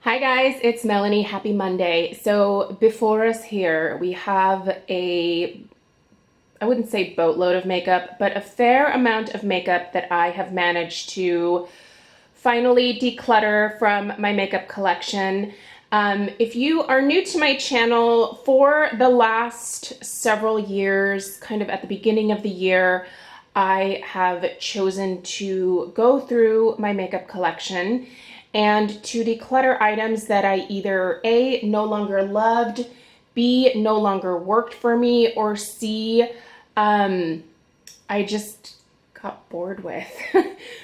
Hi guys, it's Melanie. Happy Monday. So before us here, we have I wouldn't say boatload of makeup, but a fair amount of makeup that I have managed to finally declutter from my makeup collection. If you are new to my channel, for the last several years, kind of at the beginning of the year, I have chosen to go through my makeup collection and to declutter items that I either A, no longer loved, B, no longer worked for me, or C, I just got bored with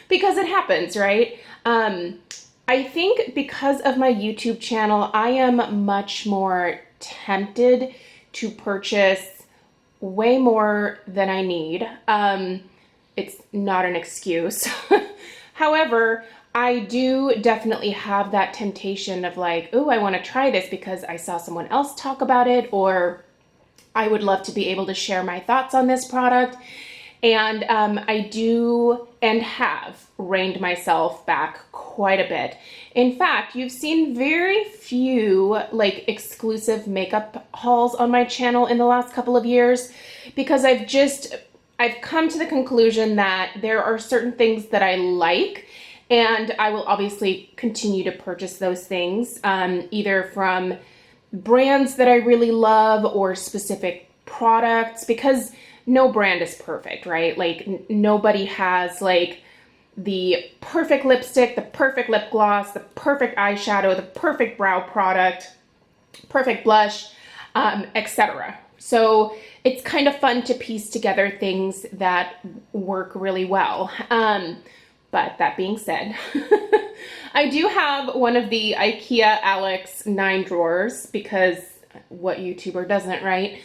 because it happens, right? I think because of my YouTube channel, I am much more tempted to purchase way more than I need. It's not an excuse. However, I do definitely have that temptation of like, oh, I want to try this because I saw someone else talk about it, or I would love to be able to share my thoughts on this product. And I do and have reined myself back quite a bit. In fact, you've seen very few like exclusive makeup hauls on my channel in the last couple of years because I've come to the conclusion that there are certain things that I like, and I will obviously continue to purchase those things, either from brands that I really love or specific products, because no brand is perfect, right? Like nobody has like the perfect lipstick, the perfect lip gloss, the perfect eyeshadow, the perfect brow product, perfect blush, etc. So it's kind of fun to piece together things that work really well. But that being said, I do have one of the IKEA Alex 9 drawers, because what YouTuber doesn't, right?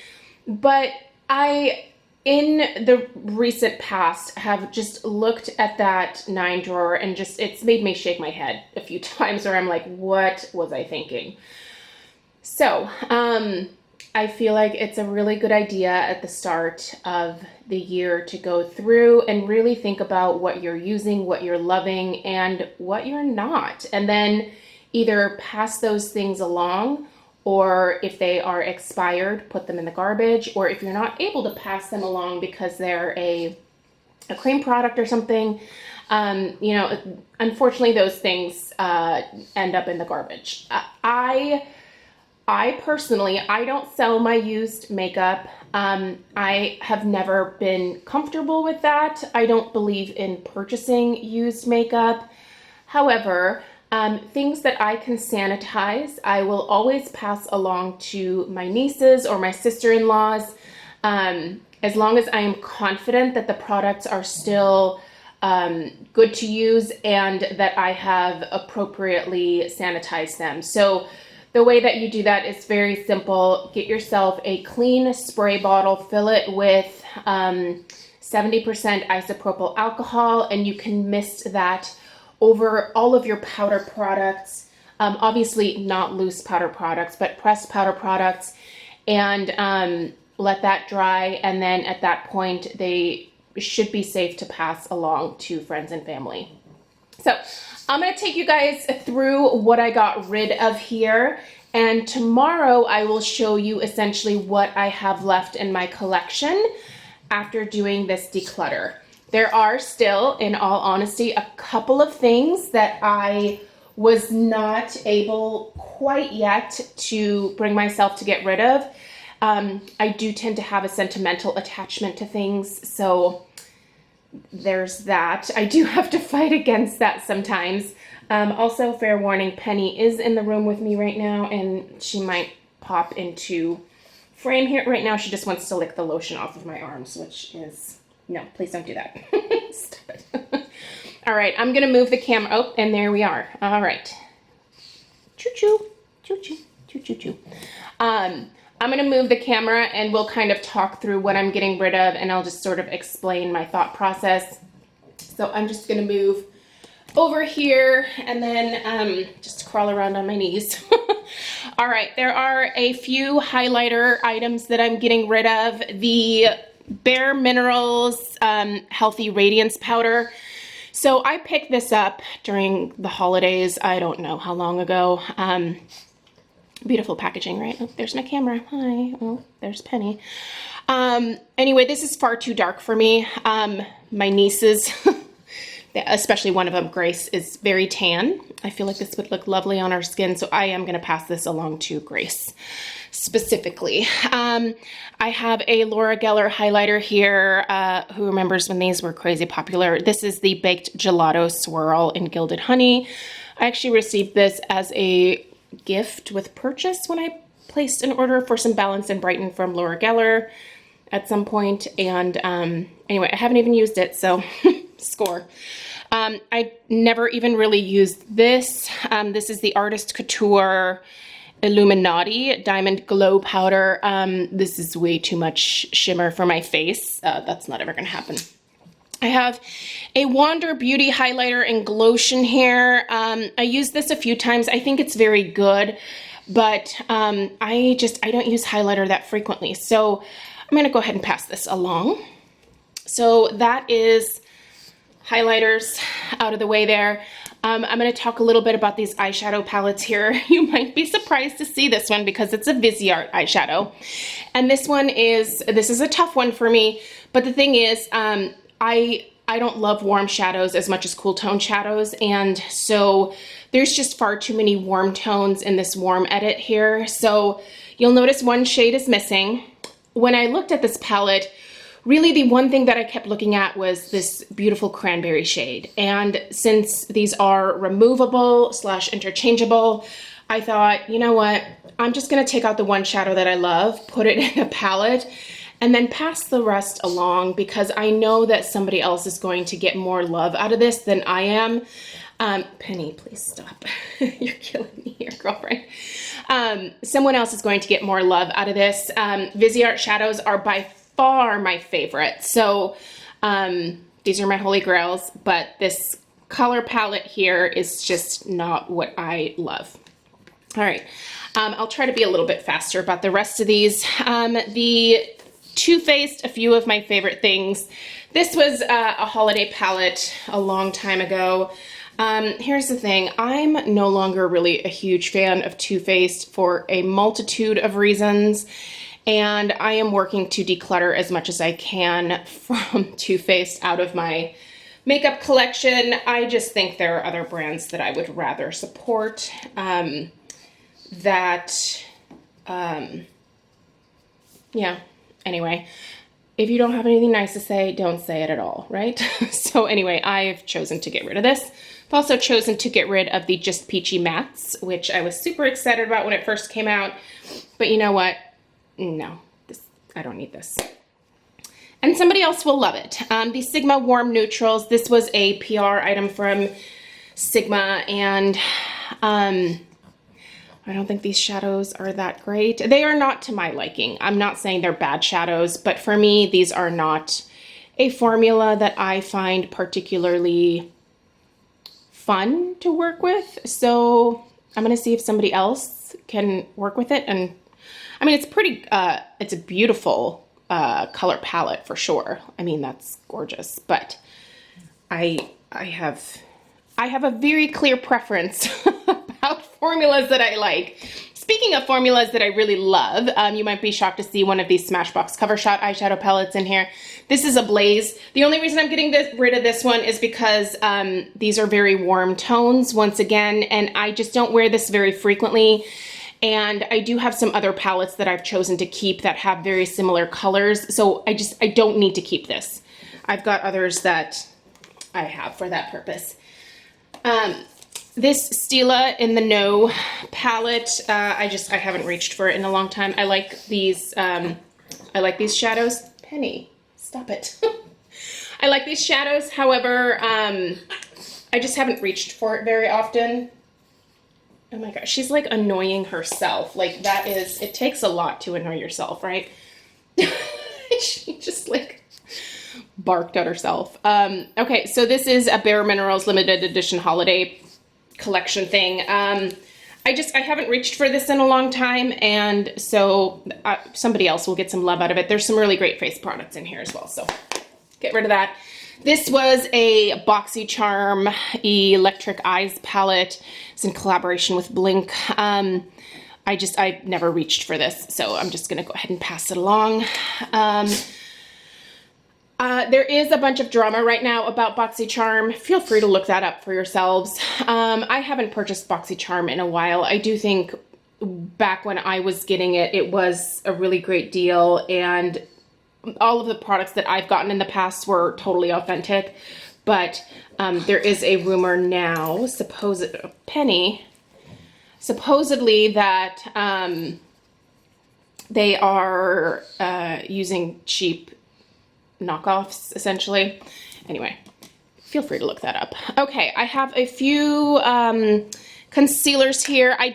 But I, in the recent past, have just looked at that 9 drawer and it's made me shake my head a few times where I'm like, what was I thinking? So, I feel like it's a really good idea at the start of the year to go through and really think about what you're using, what you're loving, and what you're not. And then either pass those things along, or if they are expired, put them in the garbage, or if you're not able to pass them along because they're a cream product or something, unfortunately those things end up in the garbage. I personally, I don't sell my used makeup. I have never been comfortable with that. I don't believe in purchasing used makeup. However, things that I can sanitize, I will always pass along to my nieces or my sister-in-laws, as long as I am confident that the products are still good to use and that I have appropriately sanitized them. So the way that you do that is very simple. Get yourself a clean spray bottle, fill it with 70% isopropyl alcohol, and you can mist that over all of your powder products. Obviously not loose powder products, but pressed powder products, and let that dry. And then at that point, they should be safe to pass along to friends and family. So I'm going to take you guys through what I got rid of here, and tomorrow I will show you essentially what I have left in my collection after doing this declutter. There are still, in all honesty, a couple of things that I was not able quite yet to bring myself to get rid of. I do tend to have a sentimental attachment to things, so there's that. I do have to fight against that sometimes. Also, fair warning, Penny is in the room with me right now, and she might pop into frame here. Right now, she just wants to lick the lotion off of my arms, which is, no, please don't do that. Stop it. All right, I'm gonna move the camera. Oh, and there we are. All right. Choo-choo, choo-choo, choo-choo-choo. I'm going to move the camera and we'll kind of talk through what I'm getting rid of, and I'll just sort of explain my thought process. So I'm just going to move over here and then just crawl around on my knees. All right, there are a few highlighter items that I'm getting rid of. The Bare Minerals Healthy Radiance Powder. So I picked this up during the holidays. I don't know how long ago. Beautiful packaging, right? Oh, there's my camera. Hi. Oh, there's Penny. Anyway, this is far too dark for me. My nieces, especially one of them, Grace, is very tan. I feel like this would look lovely on our skin, so I am going to pass this along to Grace specifically. I have a Laura Geller highlighter here. Who remembers when these were crazy popular? This is the Baked Gelato Swirl in Gilded Honey. I actually received this as a gift with purchase when I placed an order for some Balance and Brighten from Laura Geller at some point. And anyway, I haven't even used it, so score. I never even really used this. This is the Artist Couture Illuminati Diamond Glow Powder. This is way too much shimmer for my face. That's not ever gonna happen. I have a Wander Beauty highlighter in Glotion here. I used this a few times. I think it's very good, but I don't use highlighter that frequently. So I'm gonna go ahead and pass this along. So that is highlighters out of the way there. I'm going to talk a little bit about these eyeshadow palettes here. You might be surprised to see this one because it's a Viseart eyeshadow. And this is a tough one for me. But the thing is, I don't love warm shadows as much as cool tone shadows. And so there's just far too many warm tones in this warm edit here. So you'll notice one shade is missing. When I looked at this palette, really the one thing that I kept looking at was this beautiful cranberry shade. And since these are removable / interchangeable, I thought, you know what, I'm just gonna take out the one shadow that I love, put it in a palette, and then pass the rest along because I know that somebody else is going to get more love out of this than I am. Penny, please stop. You're killing me here, girlfriend. Someone else is going to get more love out of this. Viseart shadows are by far my favorite. So these are my holy grails, but this color palette here is just not what I love. All right, I'll try to be a little bit faster about the rest of these. The Too Faced, a few of my favorite things. This was a holiday palette a long time ago. Here's the thing, I'm no longer really a huge fan of Too Faced for a multitude of reasons. And I am working to declutter as much as I can from Too Faced out of my makeup collection. I just think there are other brands that I would rather support. Yeah, anyway, if you don't have anything nice to say, don't say it at all, right? So anyway, I've chosen to get rid of this. I've also chosen to get rid of the Just Peachy Mattes, which I was super excited about when it first came out. But you know what? No, I don't need this. And somebody else will love it. The Sigma Warm Neutrals. This was a PR item from Sigma, and I don't think these shadows are that great. They are not to my liking. I'm not saying they're bad shadows, but for me, these are not a formula that I find particularly fun to work with. So I'm gonna see if somebody else can work with it. And I mean, it's pretty, it's a beautiful color palette for sure. I mean, that's gorgeous, but I have a very clear preference about formulas that I like. Speaking of formulas that I really love, you might be shocked to see one of these Smashbox Cover Shot eyeshadow palettes in here. This is a Blaze. The only reason I'm getting rid of this one is because these are very warm tones, once again, and I just don't wear this very frequently. And I do have some other palettes that I've chosen to keep that have very similar colors. So I don't need to keep this. I've got others that I have for that purpose. This Stila in the No palette, I haven't reached for it in a long time. I like these shadows. Penny, stop it. I like these shadows. However, I just haven't reached for it very often. Oh my gosh, she's like annoying herself. Like that is, it takes a lot to annoy yourself, right? She just like barked at herself. Okay, so this is a Bare Minerals limited edition holiday collection thing. I haven't reached for this in a long time, and so somebody else will get some love out of it. There's some really great face products in here as well, so get rid of that. This was a BoxyCharm Electric Eyes palette. It's in collaboration with Blink. I never reached for this, so I'm just gonna go ahead and pass it along. There is a bunch of drama right now about BoxyCharm. Feel free to look that up for yourselves. I haven't purchased BoxyCharm in a while. I do think back when I was getting it, it was a really great deal, and all of the products that I've gotten in the past were totally authentic. But there is a rumor now, supposedly that they are using cheap knockoffs, essentially. Anyway, feel free to look that up. Okay, I have a few concealers here. I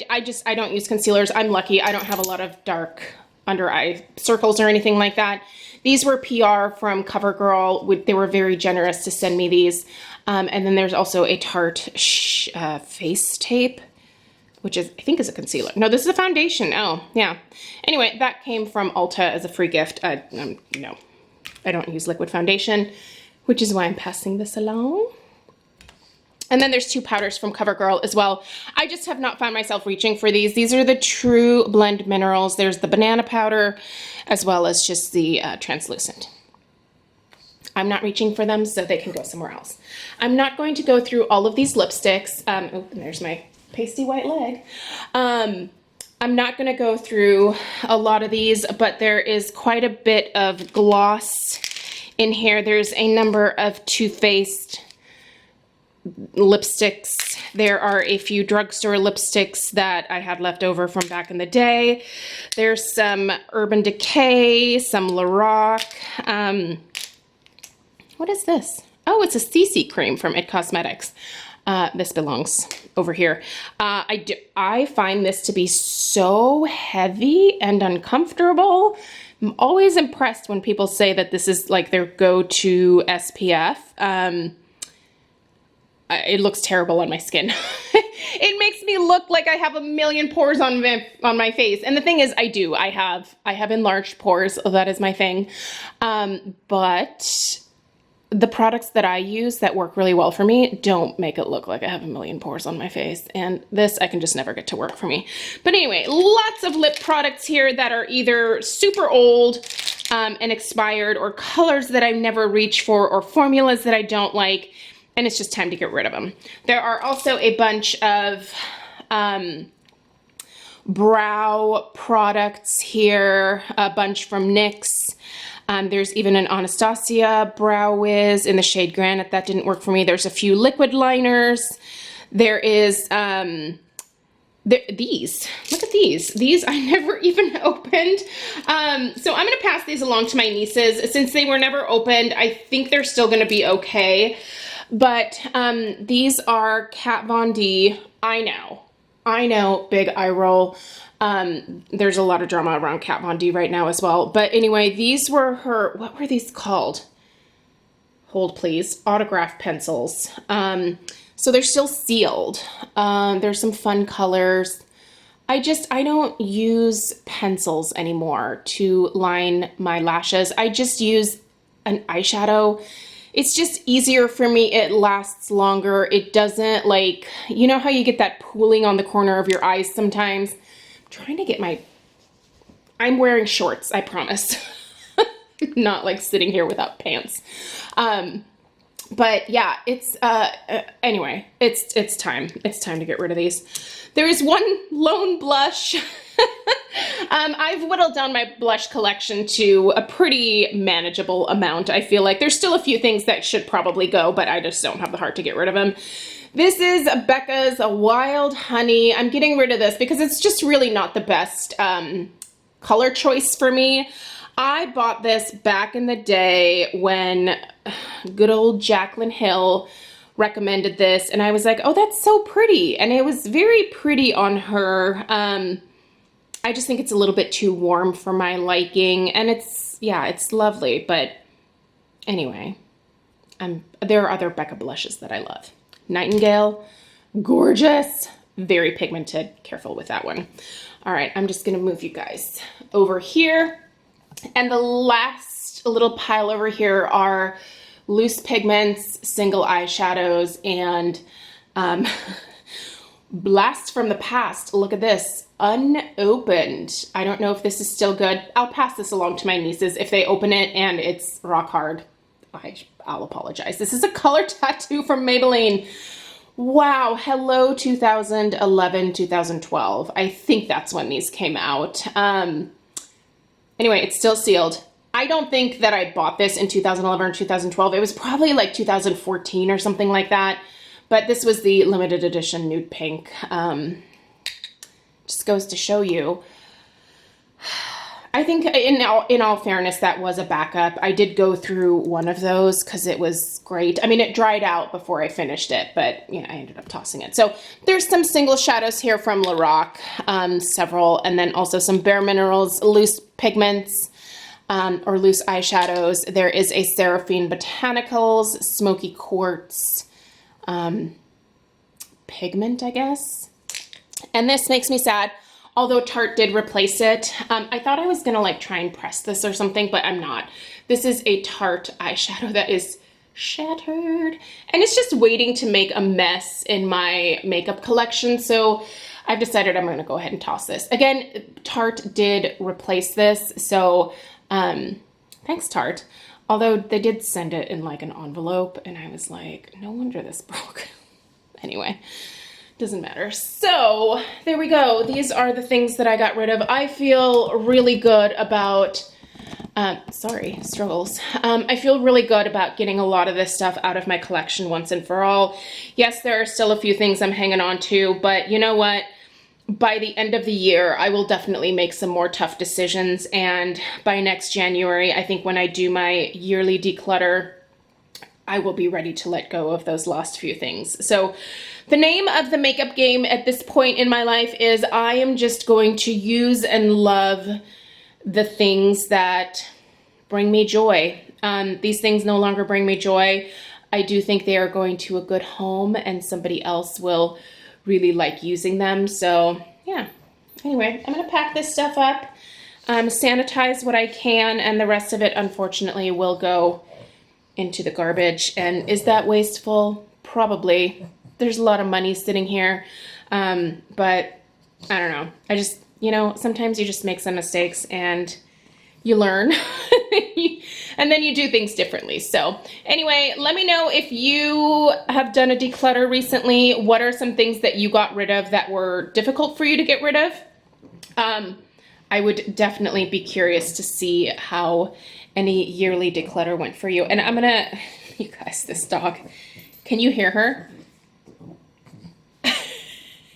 don't use concealers. I'm lucky. I don't have a lot of dark under eye circles or anything like that. These were PR from CoverGirl. They were very generous to send me these. And then there's also a Tarte face tape, which is, I think, is a concealer. No, this is a foundation. Oh, yeah. Anyway, that came from Ulta as a free gift. No, I don't use liquid foundation, which is why I'm passing this along. And then there's two powders from CoverGirl as well. I just have not found myself reaching for these. These are the True Blend Minerals. There's the banana powder as well as just the translucent. I'm not reaching for them, so they can go somewhere else. I'm not going to go through all of these lipsticks. Oh, and there's my pasty white leg. I'm not going to go through a lot of these, but there is quite a bit of gloss in here. There's a number of Too Faced lipsticks. There are a few drugstore lipsticks that I had left over from back in the day. There's some Urban Decay, some Lorac. What is this? Oh, it's a CC cream from It Cosmetics. This belongs over here. I find this to be so heavy and uncomfortable. I'm always impressed when people say that this is like their go-to SPF. It looks terrible on my skin. It makes me look like I have a million pores on my face. And the thing is, I do. I have enlarged pores. That is my thing. But the products that I use that work really well for me don't make it look like I have a million pores on my face. And this, I can just never get to work for me. But anyway, lots of lip products here that are either super old and expired, or colors that I never reach for, or formulas that I don't like. And it's just time to get rid of them. There are also a bunch of brow products here, a bunch from NYX. There's even an Anastasia Brow Wiz in the shade Granite. That didn't work for me. There's a few liquid liners. There is these. Look at these. These I never even opened. So I'm going to pass these along to my nieces. Since they were never opened, I think they're still going to be okay. But these are Kat Von D. I know, big eye roll. There's a lot of drama around Kat Von D right now as well. But anyway, these were her, what were these called? Hold please, autograph pencils. So they're still sealed. There's some fun colors. I don't use pencils anymore to line my lashes. I just use an eyeshadow. It's just easier for me. It lasts longer. It doesn't, like, you know how you get that pooling on the corner of your eyes sometimes? I'm trying to get I'm wearing shorts, I promise. Not like sitting here without pants. But yeah, anyway, it's time. It's time to get rid of these. There is one lone blush. I've whittled down my blush collection to a pretty manageable amount. I feel like there's still a few things that should probably go, but I just don't have the heart to get rid of them. This is Becca's Wild Honey. I'm getting rid of this because it's just really not the best color choice for me. I bought this back in the day when good old Jaclyn Hill recommended this, and I was like, oh, that's so pretty. And it was very pretty on her. I just think it's a little bit too warm for my liking, and it's lovely, but anyway, there are other Becca blushes that I love. Nightingale, gorgeous, very pigmented, careful with that one. All right, I'm just gonna move you guys over here. And the last little pile over here are loose pigments, single eyeshadows, and blast from the past. Look at this, unopened. I don't know if this is still good. I'll pass this along to my nieces. If they open it and it's rock hard, I'll apologize. This is a color tattoo from Maybelline. Wow, hello 2011, 2012. I think that's when these came out. Anyway, it's still sealed. I don't think that I bought this in 2011 or 2012. It was probably like 2014 or something like that. But this was the limited edition nude pink. Just goes to show you. I think in all fairness, that was a backup. I did go through one of those because it was great. I mean, it dried out before I finished it, but yeah, I ended up tossing it. So there's some single shadows here from Lorac, several, and then also some Bare Minerals loose pigments or loose eyeshadows. There is a Seraphine Botanicals Smoky Quartz pigment, I guess. And this makes me sad. Although Tarte did replace it. I thought I was gonna like try and press this or something, but I'm not. This is a Tarte eyeshadow that is shattered. And it's just waiting to make a mess in my makeup collection. So I've decided I'm gonna go ahead and toss this. Again, Tarte did replace this. So thanks Tarte. Although they did send it in like an envelope and I was like, no wonder this broke. Anyway. Doesn't matter. So there we go. These are the things that I got rid of. I feel really good about, sorry, struggles. I feel really good about getting a lot of this stuff out of my collection once and for all. Yes, there are still a few things I'm hanging on to, but you know what? By the end of the year, I will definitely make some more tough decisions. And by next January, I think when I do my yearly declutter, I will be ready to let go of those last few things. So the name of the makeup game at this point in my life is I am just going to use and love the things that bring me joy. These things no longer bring me joy. I do think they are going to a good home and somebody else will really like using them. So yeah, anyway, I'm gonna pack this stuff up, sanitize what I can, and the rest of it unfortunately will go into the garbage. And is that wasteful? Probably. There's a lot of money sitting here, but I don't know. I just, you know, sometimes you just make some mistakes and you learn and then you do things differently. So anyway, let me know if you have done a declutter recently. What are some things that you got rid of that were difficult for you to get rid of? I would definitely be curious to see how any yearly declutter went for you. And I'm gonna, you guys, this dog, can you hear her?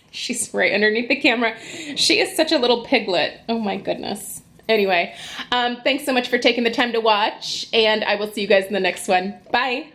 She's right underneath the camera. She is such a little piglet. Oh my goodness. Anyway, thanks so much for taking the time to watch, and I will see you guys in the next one. Bye.